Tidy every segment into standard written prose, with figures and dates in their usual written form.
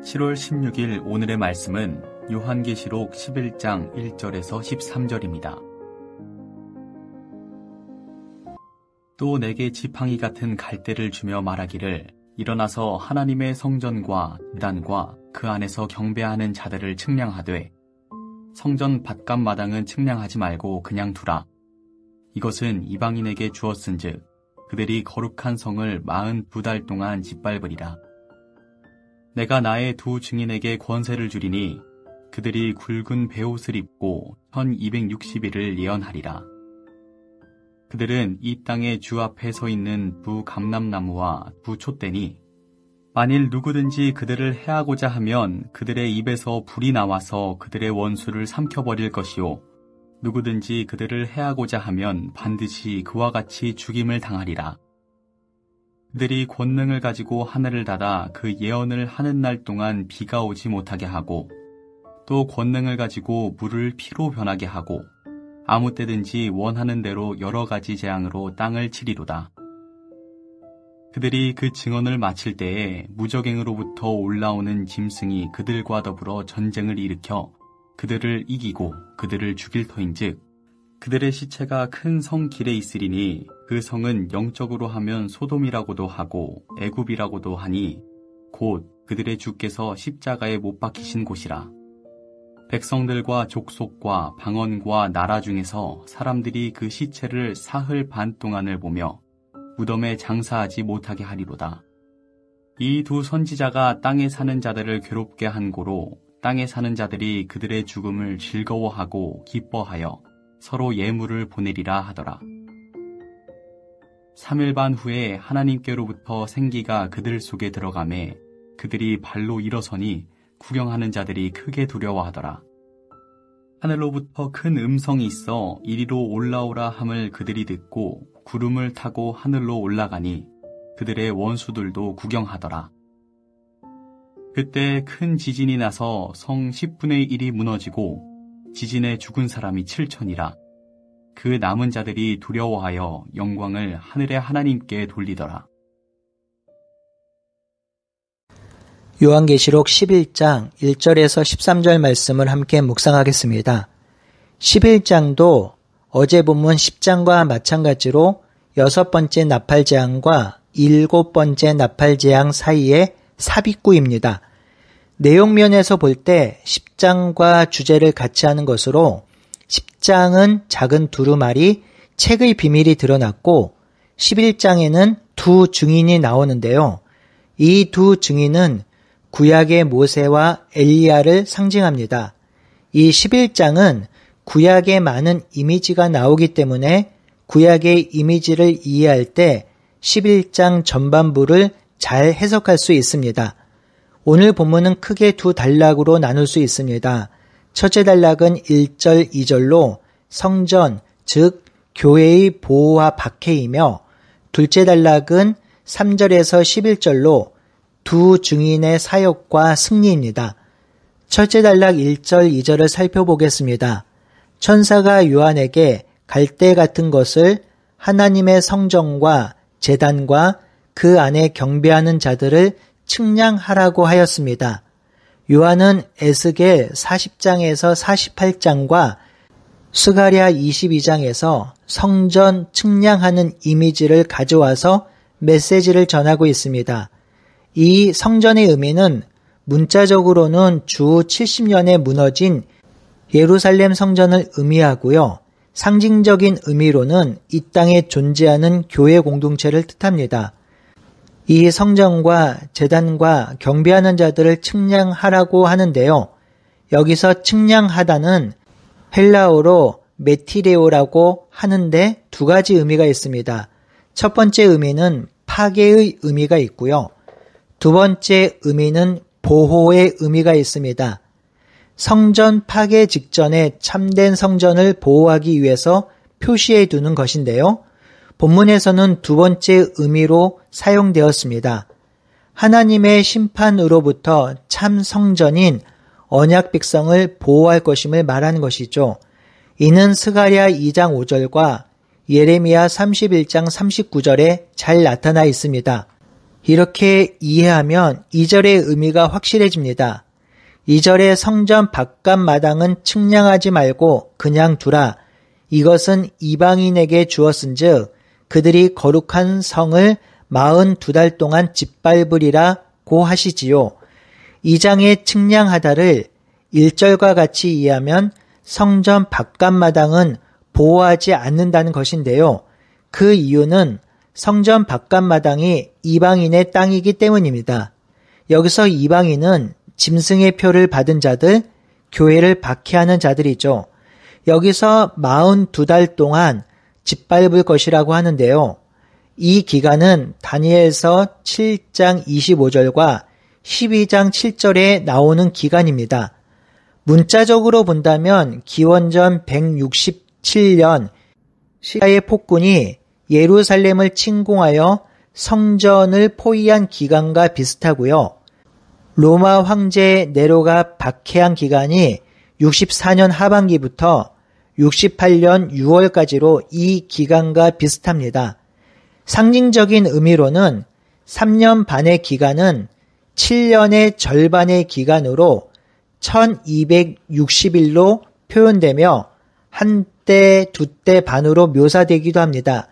7월 16일 오늘의 말씀은 요한계시록 11장 1절에서 13절입니다. 또 내게 지팡이 같은 갈대를 주며 말하기를 일어나서 하나님의 성전과 제단과 그 안에서 경배하는 자들을 측량하되 성전 밭감 마당은 측량하지 말고 그냥 두라. 이것은 이방인에게 주었은즉 그들이 거룩한 성을 42달 동안 짓밟으리라. 내가 나의 두 증인에게 권세를 주리니 그들이 굵은 베옷을 입고 1260일을 예언하리라. 그들은 이 땅의 주 앞에 서 있는 두 감람나무와 두 촛대니 만일 누구든지 그들을 해하고자 하면 그들의 입에서 불이 나와서 그들의 원수를 삼켜버릴 것이요 누구든지 그들을 해하고자 하면 반드시 그와 같이 죽임을 당하리라. 그들이 권능을 가지고 하늘을 닫아 그 예언을 하는 날 동안 비가 오지 못하게 하고 또 권능을 가지고 물을 피로 변하게 하고 아무 때든지 원하는 대로 여러 가지 재앙으로 땅을 치리로다. 그들이 그 증언을 마칠 때에 무적행으로부터 올라오는 짐승이 그들과 더불어 전쟁을 일으켜 그들을 이기고 그들을 죽일 터인즉 그들의 시체가 큰 성 길에 있으리니 그 성은 영적으로 하면 소돔이라고도 하고 애굽이라고도 하니 곧 그들의 주께서 십자가에 못 박히신 곳이라. 백성들과 족속과 방언과 나라 중에서 사람들이 그 시체를 사흘 반 동안을 보며 무덤에 장사하지 못하게 하리로다. 이 두 선지자가 땅에 사는 자들을 괴롭게 한 고로 땅에 사는 자들이 그들의 죽음을 즐거워하고 기뻐하여 서로 예물을 보내리라 하더라. 3일 반 후에 하나님께로부터 생기가 그들 속에 들어가매 그들이 발로 일어서니 구경하는 자들이 크게 두려워하더라. 하늘로부터 큰 음성이 있어 이리로 올라오라 함을 그들이 듣고 구름을 타고 하늘로 올라가니 그들의 원수들도 구경하더라. 그때 큰 지진이 나서 성 10분의 1이 무너지고 지진에 죽은 사람이 7천이라. 그 남은 자들이 두려워하여 영광을 하늘의 하나님께 돌리더라. 요한계시록 11장 1절에서 13절 말씀을 함께 묵상하겠습니다. 11장도 어제 본문 10장과 마찬가지로 6번째 나팔재앙과 7번째 나팔재앙 사이의 삽입구입니다. 내용면에서 볼 때 10장과 주제를 같이 하는 것으로 10장은 작은 두루마리 책의 비밀이 드러났고 11장에는 두 증인이 나오는데요. 이 두 증인은 구약의 모세와 엘리야를 상징합니다. 이 11장은 구약의 많은 이미지가 나오기 때문에 구약의 이미지를 이해할 때 11장 전반부를 잘 해석할 수 있습니다. 오늘 본문은 크게 두 단락으로 나눌 수 있습니다. 첫째 단락은 1절, 2절로 성전, 즉 교회의 보호와 박해이며 둘째 단락은 3절에서 11절로 두 증인의 사역과 승리입니다. 첫째 단락 1절, 2절을 살펴보겠습니다. 천사가 요한에게 갈대 같은 것을 하나님의 성전과 제단과 그 안에 경배하는 자들을 측량하라고 하였습니다. 요한은 에스겔 40장에서 48장과 스가랴 22장에서 성전 측량하는 이미지를 가져와서 메시지를 전하고 있습니다. 이 성전의 의미는 문자적으로는 주 70년에 무너진 예루살렘 성전을 의미하고요. 상징적인 의미로는 이 땅에 존재하는 교회 공동체를 뜻합니다. 이 성전과 제단과 경배하는 자들을 측량하라고 하는데요. 여기서 측량하다는 헬라어로 메티레오라고 하는데 두 가지 의미가 있습니다. 첫 번째 의미는 파괴의 의미가 있고요. 두 번째 의미는 보호의 의미가 있습니다. 성전 파괴 직전에 참된 성전을 보호하기 위해서 표시해 두는 것인데요. 본문에서는 두 번째 의미로 사용되었습니다. 하나님의 심판으로부터 참 성전인 언약 백성을 보호할 것임을 말하는 것이죠. 이는 스가랴 2장 5절과 예레미야 31장 39절에 잘 나타나 있습니다. 이렇게 이해하면 2절의 의미가 확실해집니다. 2절의 성전 바깥 마당은 측량하지 말고 그냥 두라. 이것은 이방인에게 주었은즉 그들이 거룩한 성을 42달 동안 짓밟으리라고 하시지요. 2장의 측량하다를 1절과 같이 이해하면 성전 바깥 마당은 보호하지 않는다는 것인데요. 그 이유는 성전 바깥 마당이 이방인의 땅이기 때문입니다. 여기서 이방인은 짐승의 표를 받은 자들, 교회를 박해하는 자들이죠. 여기서 42달 동안 짓밟을 것이라고 하는데요. 이 기간은 다니엘서 7장 25절과 12장 7절에 나오는 기간입니다. 문자적으로 본다면 기원전 167년 시리아의 폭군이 예루살렘을 침공하여 성전을 포위한 기간과 비슷하고요. 로마 황제 네로가 박해한 기간이 64년 하반기부터 68년 6월까지로 이 기간과 비슷합니다. 상징적인 의미로는 3년 반의 기간은 7년의 절반의 기간으로 1260일로 표현되며 한때, 두때 반으로 묘사되기도 합니다.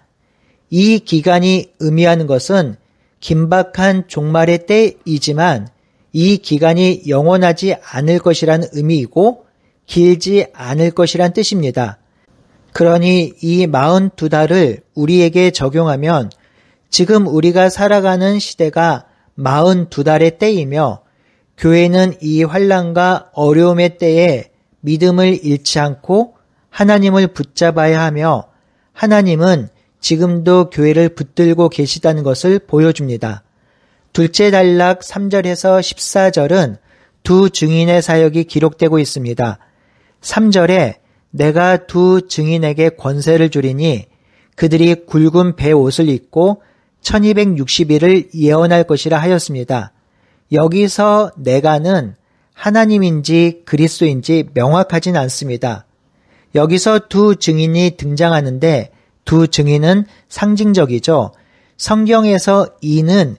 이 기간이 의미하는 것은 긴박한 종말의 때이지만 이 기간이 영원하지 않을 것이라는 의미이고 길지 않을 것이란 뜻입니다. 그러니 이 42달을 우리에게 적용하면 지금 우리가 살아가는 시대가 42달의 때이며 교회는 이 환난과 어려움의 때에 믿음을 잃지 않고 하나님을 붙잡아야 하며 하나님은 지금도 교회를 붙들고 계시다는 것을 보여줍니다. 둘째 단락 3절에서 14절은 두 증인의 사역이 기록되고 있습니다. 3절에 내가 두 증인에게 권세를 주리니 그들이 굵은 배 옷을 입고 1260일을 예언할 것이라 하였습니다. 여기서 내가는 하나님인지 그리스도인지 명확하진 않습니다. 여기서 두 증인이 등장하는데 두 증인은 상징적이죠. 성경에서 이는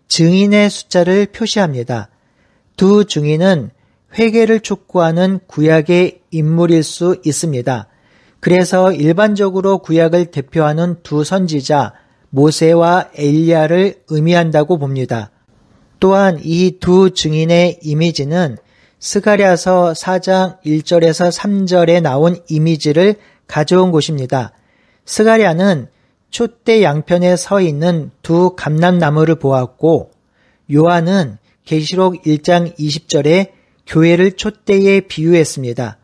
증인의 숫자를 표시합니다. 두 증인은 회개를 촉구하는 구약의 인물일 수 있습니다. 그래서 일반적으로 구약을 대표하는 두 선지자 모세와 엘리야를 의미한다고 봅니다. 또한 이 두 증인의 이미지는 스가랴서 4장 1절에서 3절에 나온 이미지를 가져온 곳입니다. 스가랴는 촛대 양편에 서 있는 두 감람나무를 보았고 요한은 계시록 1장 20절에 교회를 촛대에 비유했습니다.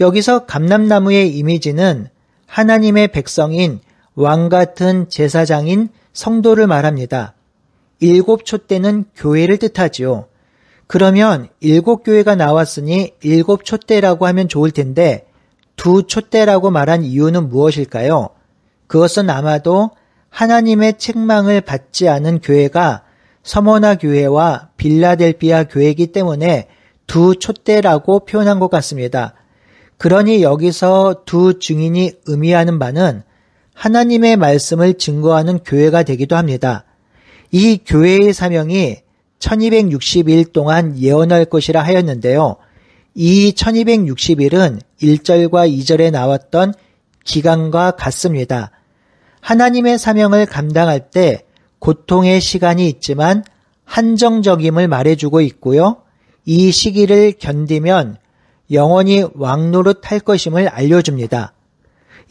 여기서 감람나무의 이미지는 하나님의 백성인 왕 같은 제사장인 성도를 말합니다. 7 촛대는 교회를 뜻하지요. 그러면 7 교회가 나왔으니 7 촛대라고 하면 좋을 텐데 2 촛대라고 말한 이유는 무엇일까요? 그것은 아마도 하나님의 책망을 받지 않은 교회가 서머나 교회와 빌라델비아 교회이기 때문에 2 촛대라고 표현한 것 같습니다. 그러니 여기서 두 증인이 의미하는 바는 하나님의 말씀을 증거하는 교회가 되기도 합니다. 이 교회의 사명이 1260일 동안 예언할 것이라 하였는데요. 이 1260일은 1절과 2절에 나왔던 기간과 같습니다. 하나님의 사명을 감당할 때 고통의 시간이 있지만 한정적임을 말해주고 있고요. 이 시기를 견디면 영원히 왕노릇할 것임을 알려줍니다.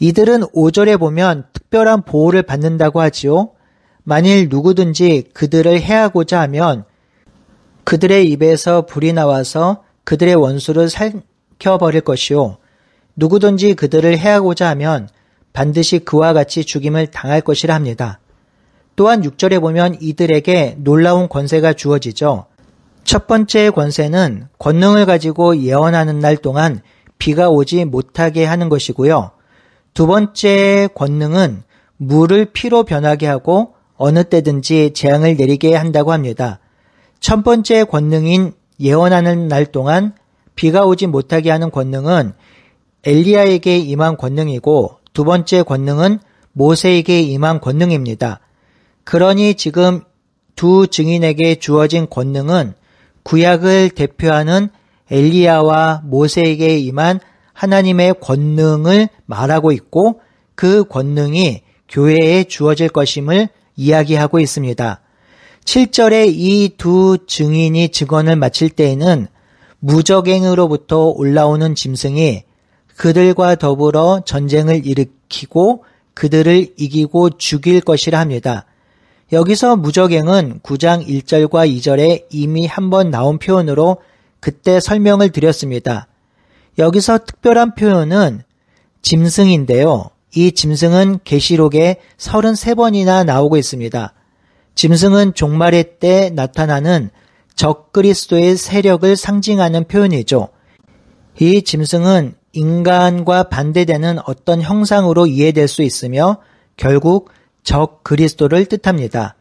이들은 5절에 보면 특별한 보호를 받는다고 하지요. 만일 누구든지 그들을 해하고자 하면 그들의 입에서 불이 나와서 그들의 원수를 삼켜버릴 것이요. 누구든지 그들을 해하고자 하면 반드시 그와 같이 죽임을 당할 것이라 합니다. 또한 6절에 보면 이들에게 놀라운 권세가 주어지죠. 첫 번째 권세는 권능을 가지고 예언하는 날 동안 비가 오지 못하게 하는 것이고요. 두 번째 권능은 물을 피로 변하게 하고 어느 때든지 재앙을 내리게 한다고 합니다. 첫 번째 권능인 예언하는 날 동안 비가 오지 못하게 하는 권능은 엘리야에게 임한 권능이고 두 번째 권능은 모세에게 임한 권능입니다. 그러니 지금 두 증인에게 주어진 권능은 구약을 대표하는 엘리야와 모세에게 임한 하나님의 권능을 말하고 있고 그 권능이 교회에 주어질 것임을 이야기하고 있습니다. 7절에 이 두 증인이 증언을 마칠 때에는 무적행으로부터 올라오는 짐승이 그들과 더불어 전쟁을 일으키고 그들을 이기고 죽일 것이라 합니다. 여기서 무적행은 9장 1절과 2절에 이미 한번 나온 표현으로 그때 설명을 드렸습니다. 여기서 특별한 표현은 짐승인데요. 이 짐승은 계시록에 33번이나 나오고 있습니다. 짐승은 종말의 때 나타나는 적그리스도의 세력을 상징하는 표현이죠. 이 짐승은 인간과 반대되는 어떤 형상으로 이해될 수 있으며 결국 적그리스도를 뜻합니다.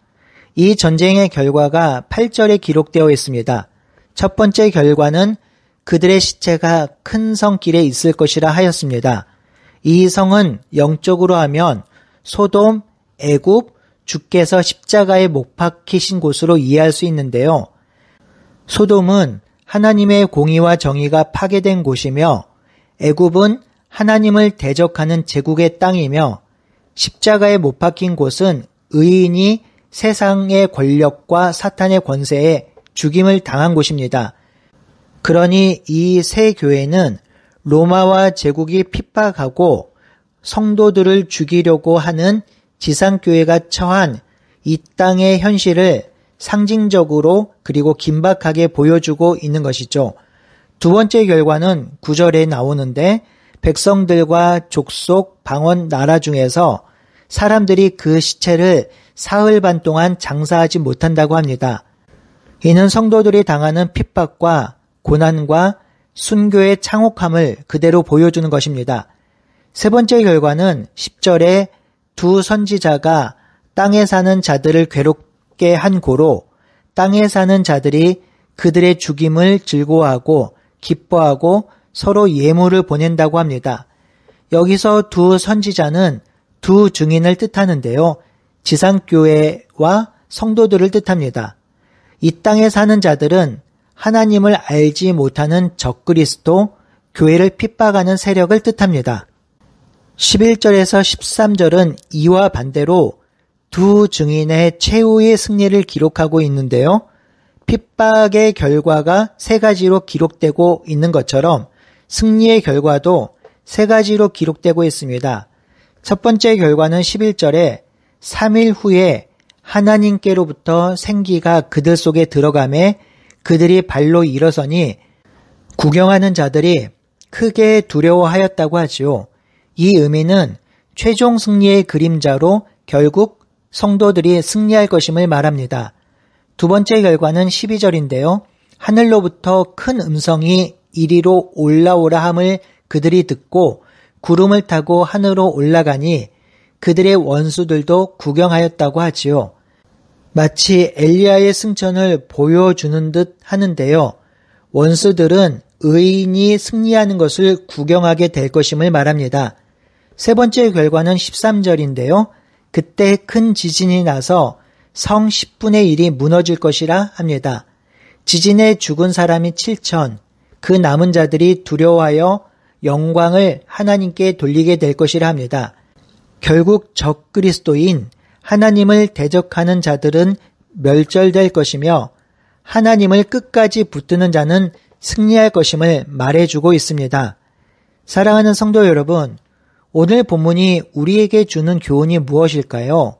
이 전쟁의 결과가 8절에 기록되어 있습니다. 첫 번째 결과는 그들의 시체가 큰 성길에 있을 것이라 하였습니다. 이 성은 영적으로 하면 소돔, 애굽, 주께서 십자가에 못 박히신 곳으로 이해할 수 있는데요. 소돔은 하나님의 공의와 정의가 파괴된 곳이며 애굽은 하나님을 대적하는 제국의 땅이며 십자가에 못 박힌 곳은 의인이 세상의 권력과 사탄의 권세에 죽임을 당한 곳입니다. 그러니 이 세 교회는 로마와 제국이 핍박하고 성도들을 죽이려고 하는 지상교회가 처한 이 땅의 현실을 상징적으로 그리고 긴박하게 보여주고 있는 것이죠. 두 번째 결과는 9절에 나오는데 백성들과 족속, 방언, 나라 중에서 사람들이 그 시체를 사흘 반 동안 장사하지 못한다고 합니다. 이는 성도들이 당하는 핍박과 고난과 순교의 창혹함을 그대로 보여주는 것입니다. 세 번째 결과는 10절에 두 선지자가 땅에 사는 자들을 괴롭게 한 고로 땅에 사는 자들이 그들의 죽임을 즐거워하고 기뻐하고 서로 예물을 보낸다고 합니다. 여기서 두 선지자는 두 증인을 뜻하는데요. 지상교회와 성도들을 뜻합니다. 이 땅에 사는 자들은 하나님을 알지 못하는 적그리스도, 교회를 핍박하는 세력을 뜻합니다. 11절에서 13절은 이와 반대로 두 증인의 최후의 승리를 기록하고 있는데요. 핍박의 결과가 세 가지로 기록되고 있는 것처럼 승리의 결과도 세 가지로 기록되고 있습니다. 첫 번째 결과는 11절에 3일 후에 하나님께로부터 생기가 그들 속에 들어가매 그들이 발로 일어서니 구경하는 자들이 크게 두려워하였다고 하지요. 이 의미는 최종 승리의 그림자로 결국 성도들이 승리할 것임을 말합니다. 두 번째 결과는 12절인데요. 하늘로부터 큰 음성이 이리로 올라오라 함을 그들이 듣고 구름을 타고 하늘로 올라가니 그들의 원수들도 구경하였다고 하지요. 마치 엘리야의 승천을 보여주는 듯 하는데요. 원수들은 의인이 승리하는 것을 구경하게 될 것임을 말합니다. 세 번째 결과는 13절인데요. 그때 큰 지진이 나서 성 10분의 1이 무너질 것이라 합니다. 지진에 죽은 사람이 7천, 그 남은 자들이 두려워하여 영광을 하나님께 돌리게 될 것이라 합니다. 결국 적그리스도인 하나님을 대적하는 자들은 멸절될 것이며 하나님을 끝까지 붙드는 자는 승리할 것임을 말해주고 있습니다. 사랑하는 성도 여러분, 오늘 본문이 우리에게 주는 교훈이 무엇일까요?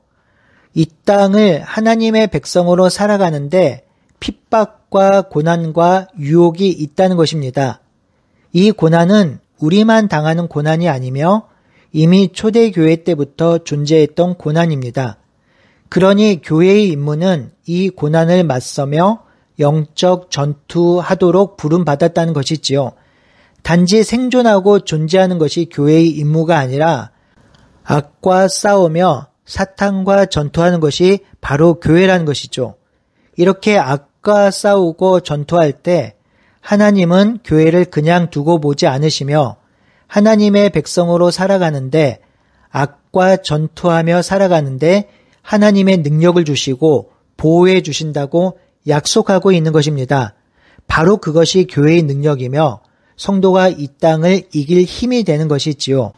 이 땅을 하나님의 백성으로 살아가는데 핍박과 고난과 유혹이 있다는 것입니다. 이 고난은 우리만 당하는 고난이 아니며 이미 초대교회 때부터 존재했던 고난입니다. 그러니 교회의 임무는 이 고난을 맞서며 영적 전투하도록 부름받았다는 것이지요. 단지 생존하고 존재하는 것이 교회의 임무가 아니라 악과 싸우며 사탄과 전투하는 것이 바로 교회라는 것이죠. 이렇게 악과 싸우고 전투할 때 하나님은 교회를 그냥 두고 보지 않으시며 하나님의 백성으로 살아가는데 악과 전투하며 살아가는데 하나님의 능력을 주시고 보호해 주신다고 약속하고 있는 것입니다. 바로 그것이 교회의 능력이며 성도가 이 땅을 이길 힘이 되는 것이지요.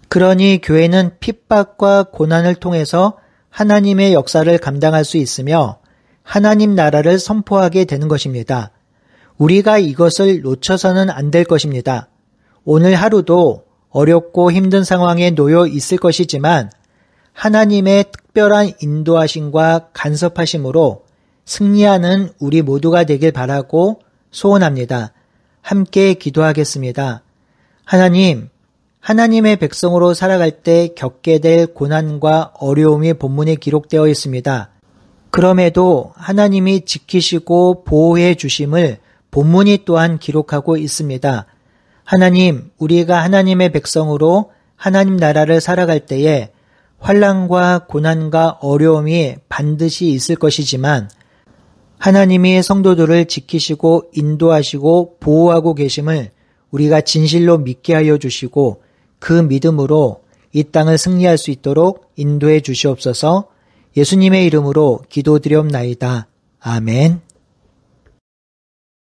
그러니 교회는 핍박과 고난을 통해서 하나님의 역사를 감당할 수 있으며 하나님 나라를 선포하게 되는 것입니다. 우리가 이것을 놓쳐서는 안 될 것입니다. 오늘 하루도 어렵고 힘든 상황에 놓여 있을 것이지만 하나님의 특별한 인도하심과 간섭하심으로 승리하는 우리 모두가 되길 바라고 소원합니다. 함께 기도하겠습니다. 하나님, 하나님의 백성으로 살아갈 때 겪게 될 고난과 어려움이 본문에 기록되어 있습니다. 그럼에도 하나님이 지키시고 보호해 주심을 본문이 또한 기록하고 있습니다. 하나님, 우리가 하나님의 백성으로 하나님 나라를 살아갈 때에 환난과 고난과 어려움이 반드시 있을 것이지만 하나님이 성도들을 지키시고 인도하시고 보호하고 계심을 우리가 진실로 믿게 하여 주시고 그 믿음으로 이 땅을 승리할 수 있도록 인도해 주시옵소서. 예수님의 이름으로 기도드리옵나이다. 아멘.